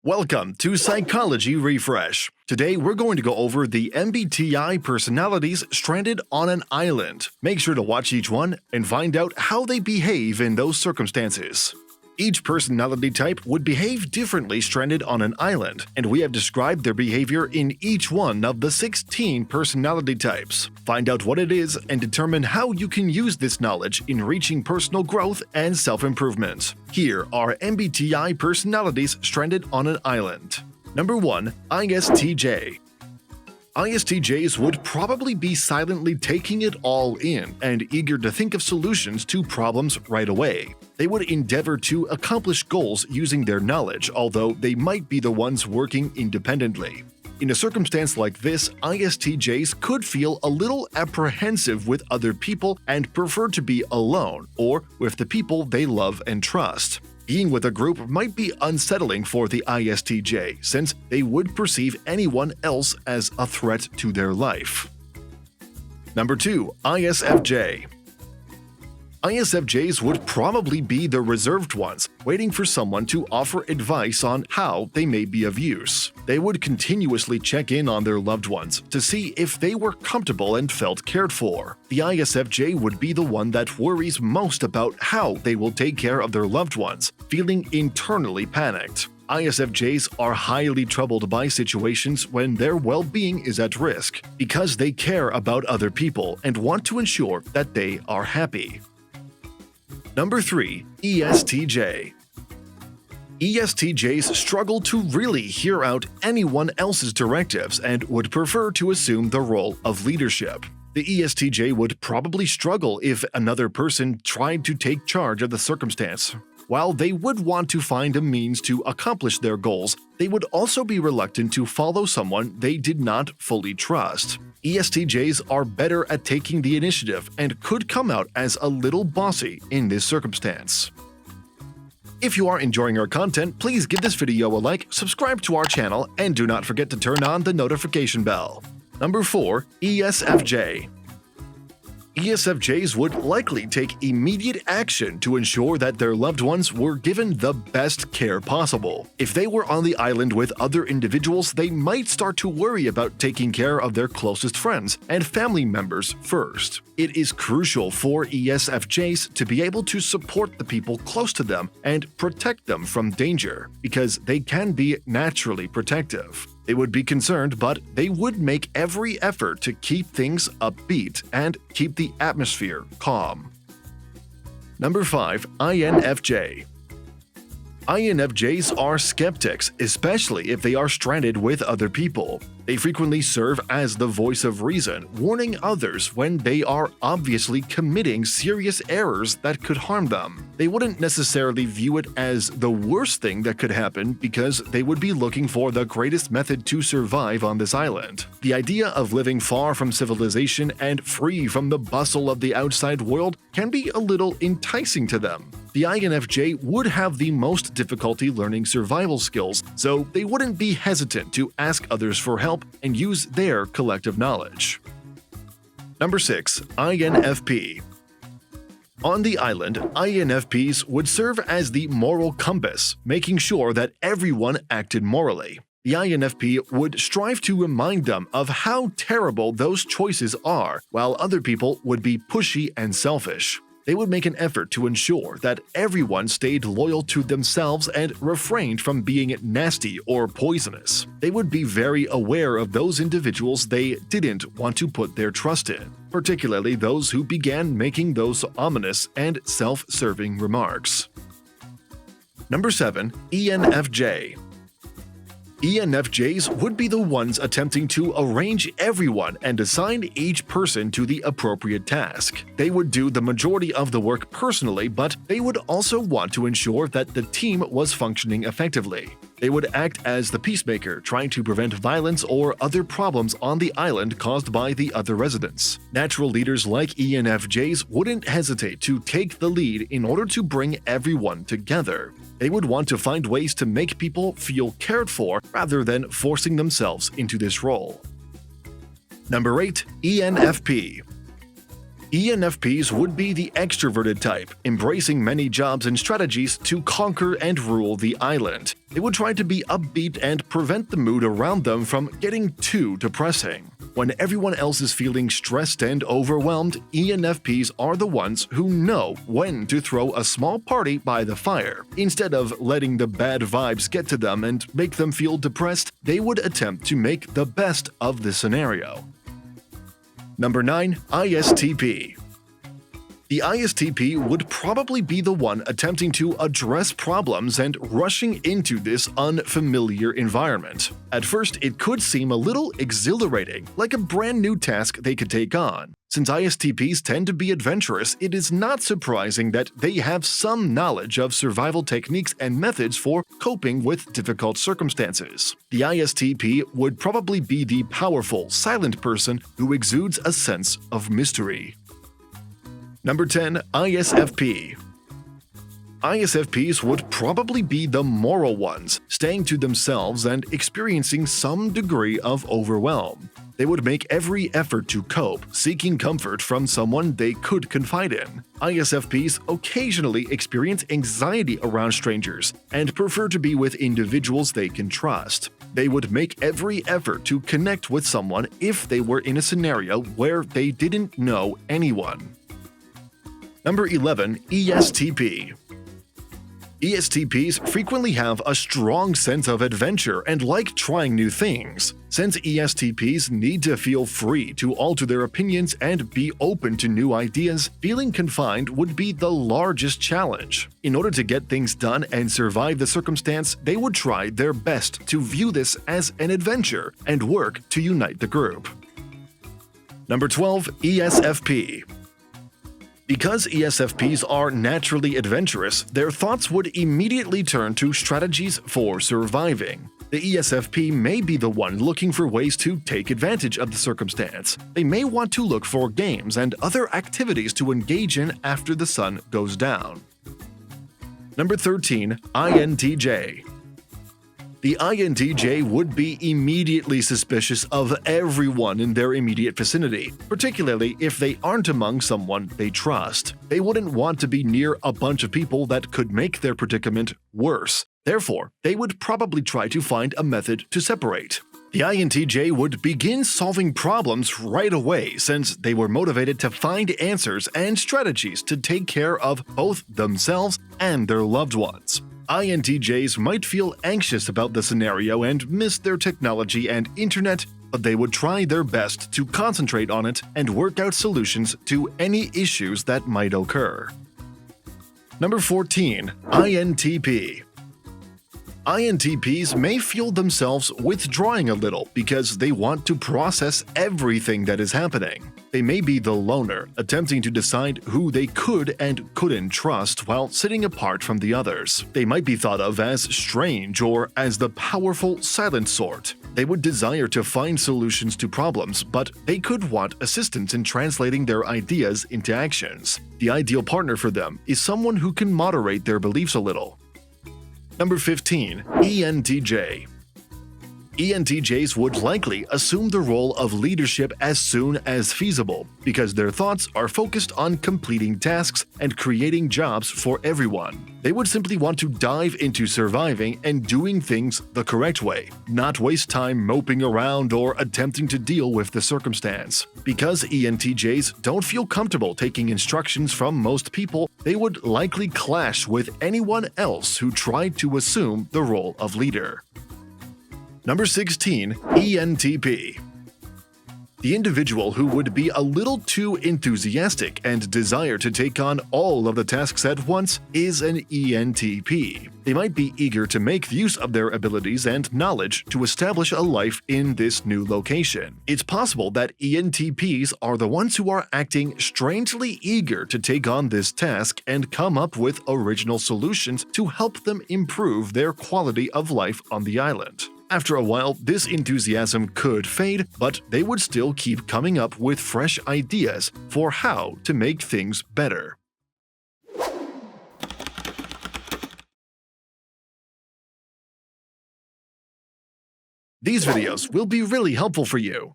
Welcome to Psychology Refresh. Today we're going to go over the MBTI personalities stranded on an island. Make sure to watch each one and find out how they behave in those circumstances. Each personality type would behave differently stranded on an island, and we have described their behavior in each one of the 16 personality types. Find out what it is and determine how you can use this knowledge in reaching personal growth and self-improvement. Here are MBTI personalities stranded on an island. Number 1. ISTJ. ISTJs would probably be silently taking it all in and eager to think of solutions to problems right away. They would endeavor to accomplish goals using their knowledge, although they might be the ones working independently. In a circumstance like this, ISTJs could feel a little apprehensive with other people and prefer to be alone or with the people they love and trust. Being with a group might be unsettling for the ISTJ, since they would perceive anyone else as a threat to their life. Number 2. ISFJ. ISFJs would probably be the reserved ones, waiting for someone to offer advice on how they may be of use. They would continuously check in on their loved ones to see if they were comfortable and felt cared for. The ISFJ would be the one that worries most about how they will take care of their loved ones, feeling internally panicked. ISFJs are highly troubled by situations when their well-being is at risk, because they care about other people and want to ensure that they are happy. Number 3. ESTJ. ESTJs struggle to really hear out anyone else's directives and would prefer to assume the role of leadership. The ESTJ would probably struggle if another person tried to take charge of the circumstance. While they would want to find a means to accomplish their goals, they would also be reluctant to follow someone they did not fully trust. ESTJs are better at taking the initiative and could come out as a little bossy in this circumstance. If you are enjoying our content, please give this video a like, subscribe to our channel, and do not forget to turn on the notification bell. Number 4. ESFJ. ESFJs would likely take immediate action to ensure that their loved ones were given the best care possible. If they were on the island with other individuals, they might start to worry about taking care of their closest friends and family members first. It is crucial for ESFJs to be able to support the people close to them and protect them from danger, because they can be naturally protective. They would be concerned, but they would make every effort to keep things upbeat and keep the atmosphere calm. Number 5. INFJ. INFJs are skeptics, especially if they are stranded with other people. They frequently serve as the voice of reason, warning others when they are obviously committing serious errors that could harm them. They wouldn't necessarily view it as the worst thing that could happen because they would be looking for the greatest method to survive on this island. The idea of living far from civilization and free from the bustle of the outside world can be a little enticing to them. The INFJ would have the most difficulty learning survival skills, so they wouldn't be hesitant to ask others for help and use their collective knowledge. Number 6. INFP. On the island, INFPs would serve as the moral compass, making sure that everyone acted morally. The INFP would strive to remind them of how terrible those choices are, while other people would be pushy and selfish. They would make an effort to ensure that everyone stayed loyal to themselves and refrained from being nasty or poisonous. They would be very aware of those individuals they didn't want to put their trust in, particularly those who began making those ominous and self-serving remarks. Number 7. ENFJ. ENFJs would be the ones attempting to arrange everyone and assign each person to the appropriate task. They would do the majority of the work personally, but they would also want to ensure that the team was functioning effectively. They would act as the peacemaker, trying to prevent violence or other problems on the island caused by the other residents. Natural leaders like ENFJs wouldn't hesitate to take the lead in order to bring everyone together. They would want to find ways to make people feel cared for rather than forcing themselves into this role. Number 8. ENFP. ENFPs would be the extroverted type, embracing many jobs and strategies to conquer and rule the island. They would try to be upbeat and prevent the mood around them from getting too depressing. When everyone else is feeling stressed and overwhelmed, ENFPs are the ones who know when to throw a small party by the fire. Instead of letting the bad vibes get to them and make them feel depressed, they would attempt to make the best of the scenario. Number 9. ISTP. The ISTP would probably be the one attempting to address problems and rushing into this unfamiliar environment. At first, it could seem a little exhilarating, like a brand new task they could take on. Since ISTPs tend to be adventurous, it is not surprising that they have some knowledge of survival techniques and methods for coping with difficult circumstances. The ISTP would probably be the powerful, silent person who exudes a sense of mystery. Number 10. ISFP. ISFPs would probably be the moral ones, staying to themselves and experiencing some degree of overwhelm. They would make every effort to cope, seeking comfort from someone they could confide in. ISFPs occasionally experience anxiety around strangers and prefer to be with individuals they can trust. They would make every effort to connect with someone if they were in a scenario where they didn't know anyone. Number 11. ESTP. ESTPs frequently have a strong sense of adventure and like trying new things. Since ESTPs need to feel free to alter their opinions and be open to new ideas, feeling confined would be the largest challenge. In order to get things done and survive the circumstance, they would try their best to view this as an adventure and work to unite the group. Number 12. ESFP. Because ESFPs are naturally adventurous, their thoughts would immediately turn to strategies for surviving. The ESFP may be the one looking for ways to take advantage of the circumstance. They may want to look for games and other activities to engage in after the sun goes down. Number 13. INTJ. The INTJ would be immediately suspicious of everyone in their immediate vicinity, particularly if they aren't among someone they trust. They wouldn't want to be near a bunch of people that could make their predicament worse. Therefore, they would probably try to find a method to separate. The INTJ would begin solving problems right away since they were motivated to find answers and strategies to take care of both themselves and their loved ones. INTJs might feel anxious about the scenario and miss their technology and internet, but they would try their best to concentrate on it and work out solutions to any issues that might occur. Number 14. INTP. INTPs may feel themselves withdrawing a little because they want to process everything that is happening. They may be the loner, attempting to decide who they could and couldn't trust while sitting apart from the others. They might be thought of as strange or as the powerful, silent sort. They would desire to find solutions to problems, but they could want assistance in translating their ideas into actions. The ideal partner for them is someone who can moderate their beliefs a little. Number 15. ENTJ. ENTJs would likely assume the role of leadership as soon as feasible because their thoughts are focused on completing tasks and creating jobs for everyone. They would simply want to dive into surviving and doing things the correct way, not waste time moping around or attempting to deal with the circumstance. Because ENTJs don't feel comfortable taking instructions from most people, they would likely clash with anyone else who tried to assume the role of leader. Number 16. ENTP. The individual who would be a little too enthusiastic and desire to take on all of the tasks at once is an ENTP. They might be eager to make use of their abilities and knowledge to establish a life in this new location. It's possible that ENTPs are the ones who are acting strangely eager to take on this task and come up with original solutions to help them improve their quality of life on the island. After a while, this enthusiasm could fade, but they would still keep coming up with fresh ideas for how to make things better. These videos will be really helpful for you.